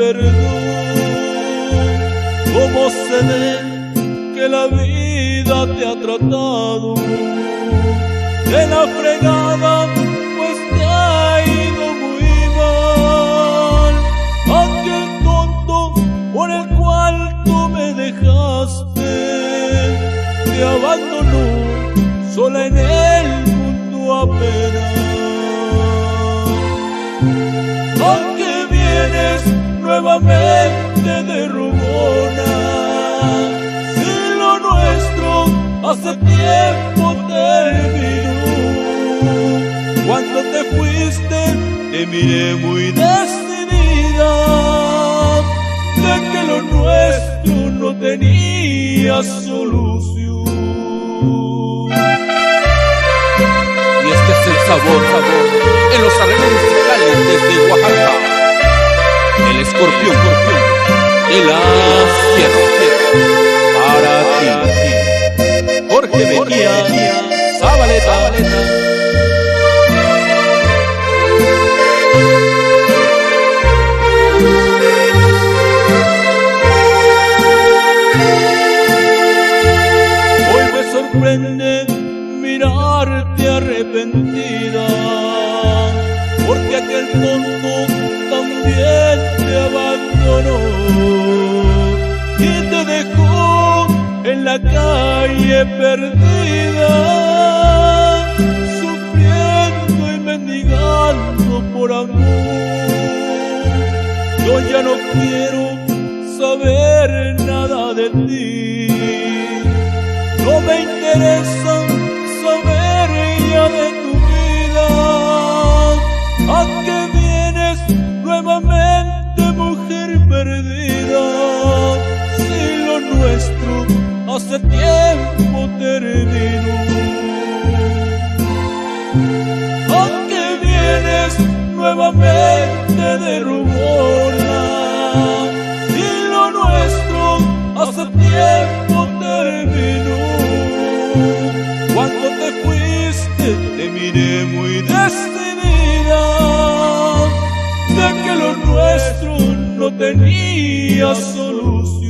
perdón. ¿Cómo se ve que la vida te ha tratado de la fregada? Pues te ha ido muy mal. Aquel tonto por el cual tú me dejaste te abandonó sola en el mundo apenas. Aunque vienes nuevamente de rogona, si lo nuestro hace tiempo terminó. Cuando te fuiste te miré muy decidida de que lo nuestro no tenía solución. Y este es el sabor en los arreglos musicales desde Oaxaca. El escorpión de la sierra. Para ti, Jorge Mejía, Zabaleta. Hoy me sorprende mirarte arrepentida, porque aquel tonto también te abandonó y te dejó en la calle perdida, sufriendo y mendigando por amor. Yo ya no quiero saber nada de ti, no me interesa saber ya de tu vida. ¿A qué vienes nuevamente, mujer perdida? Si lo nuestro hace tiempo terminó. ¿A qué vienes nuevamente de rugona? Si lo nuestro hace tiempo terminó. Cuando te fuiste te miré muy decidida de que lo nuestro no tenía solución.